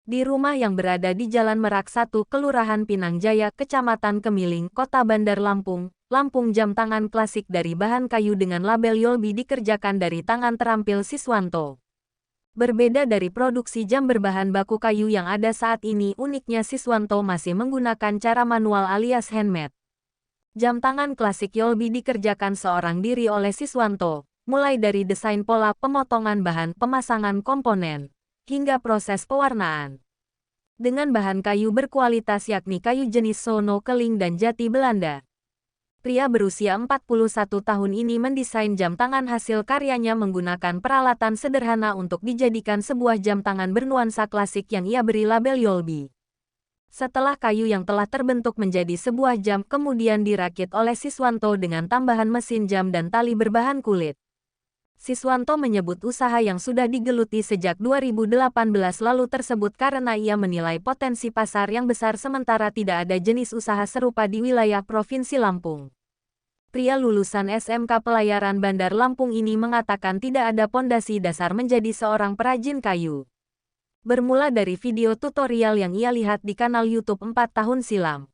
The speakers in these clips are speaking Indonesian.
Di rumah yang berada di Jalan Merak 1, Kelurahan Pinang Jaya, Kecamatan Kemiling, Kota Bandar Lampung, Lampung, jam tangan klasik dari bahan kayu dengan label Yolbi dikerjakan dari tangan terampil Siswanto. Berbeda dari produksi jam berbahan baku kayu yang ada saat ini, uniknya Siswanto masih menggunakan cara manual alias handmade. Jam tangan klasik Yolbi dikerjakan seorang diri oleh Siswanto, mulai dari desain pola, pemotongan bahan, pemasangan komponen, hingga proses pewarnaan. Dengan bahan kayu berkualitas yakni kayu jenis Sono, Keling, dan Jati Belanda. Pria berusia 41 tahun ini mendesain jam tangan hasil karyanya menggunakan peralatan sederhana untuk dijadikan sebuah jam tangan bernuansa klasik yang ia beri label Yolbi. Setelah kayu yang telah terbentuk menjadi sebuah jam kemudian dirakit oleh Siswanto dengan tambahan mesin jam dan tali berbahan kulit. Siswanto menyebut usaha yang sudah digeluti sejak 2018 lalu tersebut karena ia menilai potensi pasar yang besar sementara tidak ada jenis usaha serupa di wilayah Provinsi Lampung. Pria lulusan SMK Pelayaran Bandar Lampung ini mengatakan tidak ada pondasi dasar menjadi seorang perajin kayu. Bermula dari video tutorial yang ia lihat di kanal YouTube 4 tahun silam.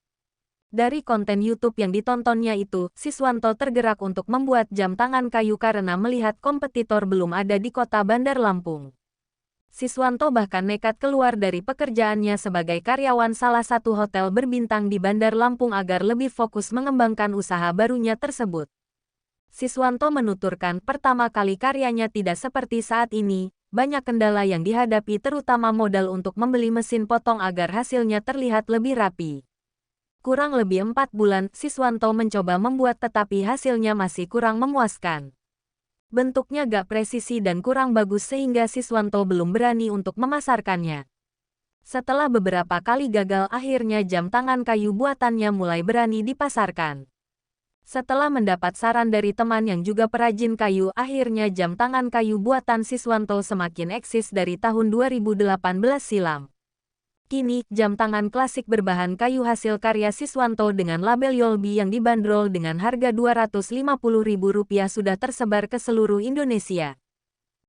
Dari konten YouTube yang ditontonnya itu, Siswanto tergerak untuk membuat jam tangan kayu karena melihat kompetitor belum ada di kota Bandar Lampung. Siswanto bahkan nekat keluar dari pekerjaannya sebagai karyawan salah satu hotel berbintang di Bandar Lampung agar lebih fokus mengembangkan usaha barunya tersebut. Siswanto menuturkan pertama kali karyanya tidak seperti saat ini, banyak kendala yang dihadapi terutama modal untuk membeli mesin potong agar hasilnya terlihat lebih rapi. Kurang lebih 4 bulan, Siswanto mencoba membuat tetapi hasilnya masih kurang memuaskan. Bentuknya gak presisi dan kurang bagus sehingga Siswanto belum berani untuk memasarkannya. Setelah beberapa kali gagal akhirnya jam tangan kayu buatannya mulai berani dipasarkan. Setelah mendapat saran dari teman yang juga perajin kayu akhirnya jam tangan kayu buatan Siswanto semakin eksis dari tahun 2018 silam. Kini, jam tangan klasik berbahan kayu hasil karya Siswanto dengan label Yolbi yang dibanderol dengan harga Rp250.000 sudah tersebar ke seluruh Indonesia.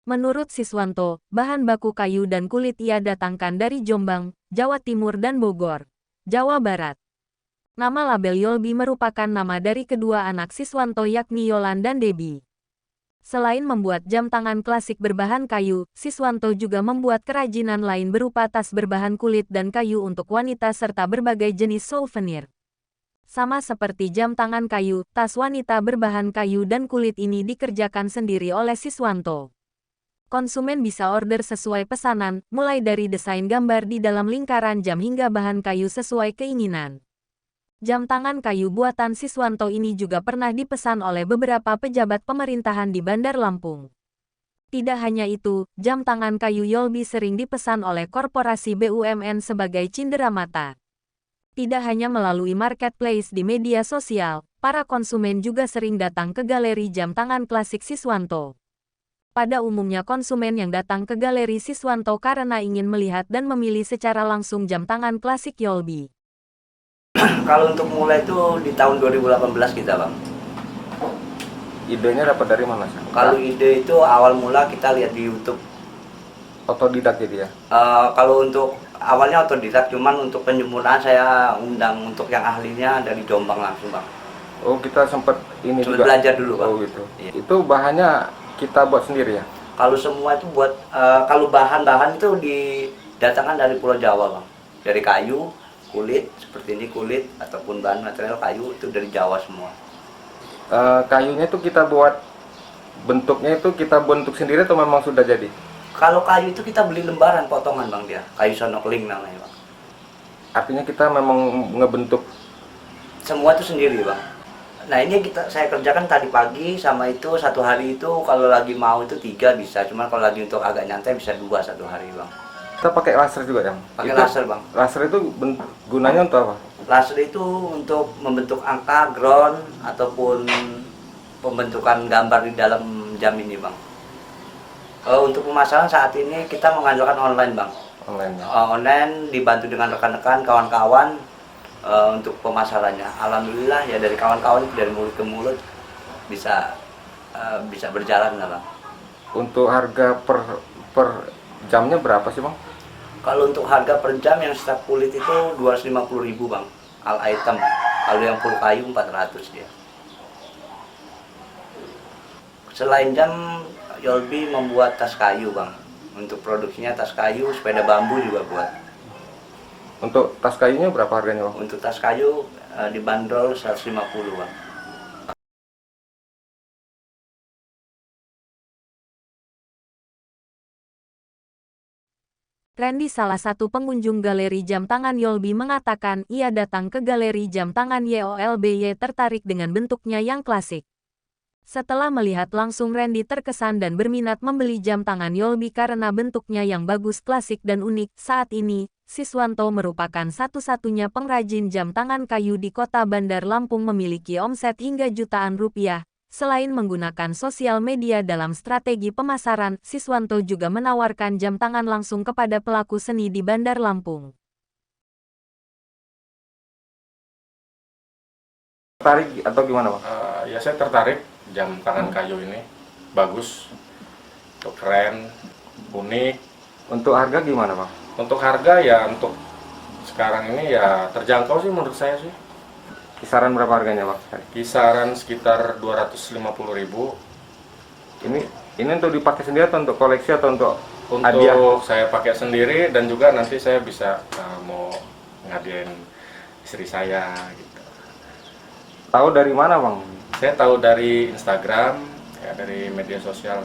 Menurut Siswanto, bahan baku kayu dan kulit ia datangkan dari Jombang, Jawa Timur dan Bogor, Jawa Barat. Nama label Yolbi merupakan nama dari kedua anak Siswanto yakni Yolan dan Debbie. Selain membuat jam tangan klasik berbahan kayu, Siswanto juga membuat kerajinan lain berupa tas berbahan kulit dan kayu untuk wanita serta berbagai jenis souvenir. Sama seperti jam tangan kayu, tas wanita berbahan kayu dan kulit ini dikerjakan sendiri oleh Siswanto. Konsumen bisa order sesuai pesanan, mulai dari desain gambar di dalam lingkaran jam hingga bahan kayu sesuai keinginan. Jam tangan kayu buatan Siswanto ini juga pernah dipesan oleh beberapa pejabat pemerintahan di Bandar Lampung. Tidak hanya itu, jam tangan kayu Yolbi sering dipesan oleh korporasi BUMN sebagai cindera mata. Tidak hanya melalui marketplace di media sosial, para konsumen juga sering datang ke galeri jam tangan klasik Siswanto. Pada umumnya konsumen yang datang ke galeri Siswanto karena ingin melihat dan memilih secara langsung jam tangan klasik Yolbi. Kalau untuk mulai itu di tahun 2018 kita bang. Idenya dapat dari mana sih? Kalau ide itu awal mula kita lihat di YouTube. Otodidak jadi ya? Kalau untuk awalnya otodidak, cuman untuk penyempurnaan saya undang untuk yang ahlinya dari Jombang langsung bang. Oh kita sempat ini Cuma juga? belajar dulu bang. Oh gitu. Iya. Itu bahannya kita buat sendiri ya? Kalau semua itu buat, kalau bahan-bahan itu didatangkan dari Pulau Jawa bang. Dari kayu, kulit, seperti ini kulit, ataupun bahan material kayu itu dari Jawa semua. Kayunya itu kita buat, bentuknya itu kita bentuk sendiri atau memang sudah jadi? Kalau kayu itu kita beli lembaran potongan bang dia, kayu Sono Keling namanya bang. Artinya kita memang ngebentuk? Semua itu sendiri bang. Nah ini saya kerjakan tadi pagi sama itu satu hari itu kalau lagi mau itu 3 bisa, cuman kalau lagi untuk agak nyantai bisa 2 satu hari bang. Kita pakai laser juga ya? Pakai laser bang. Laser itu gunanya untuk apa? Laser itu untuk membentuk angka, ground, ataupun pembentukan gambar di dalam jam ini bang. Untuk pemasaran saat ini kita mengandalkan online bang. Online ya? Online dibantu dengan rekan-rekan, kawan-kawan untuk pemasarannya. Alhamdulillah ya dari kawan-kawan dari mulut ke mulut bisa berjalan lah bang. Untuk harga per jamnya berapa sih bang? Kalau untuk harga per jam yang setiap kulit itu 250.000 bang, all item. Kalau yang full kayu 400 dia. Selain jam, Yolbi membuat tas kayu bang. Untuk produksinya tas kayu, sepeda bambu juga buat. Untuk tas kayunya berapa harganya bang? Untuk tas kayu dibanderol 150 bang. Randy, salah satu pengunjung galeri jam tangan Yolbi, mengatakan ia datang ke galeri jam tangan YOLBY tertarik dengan bentuknya yang klasik. Setelah melihat langsung, Randy terkesan dan berminat membeli jam tangan Yolbi karena bentuknya yang bagus, klasik, dan unik. Saat ini, Siswanto merupakan satu-satunya pengrajin jam tangan kayu di Kota Bandar Lampung, memiliki omset hingga jutaan rupiah. Selain menggunakan sosial media dalam strategi pemasaran, Siswanto juga menawarkan jam tangan langsung kepada pelaku seni di Bandar Lampung. Tertarik atau gimana bang? Ya saya tertarik, jam tangan kayu ini bagus, untuk keren, unik. Untuk harga gimana bang? Untuk harga ya untuk sekarang ini ya terjangkau sih menurut saya sih. Kisaran berapa harganya bang? Kisaran sekitar 250.000. Ini untuk dipakai sendiri atau untuk koleksi atau untuk Untuk hadiah? saya pakai sendiri dan juga nanti saya bisa mau ngadain istri saya gitu. Tahu dari mana bang? Saya tahu dari Instagram, ya dari media sosial.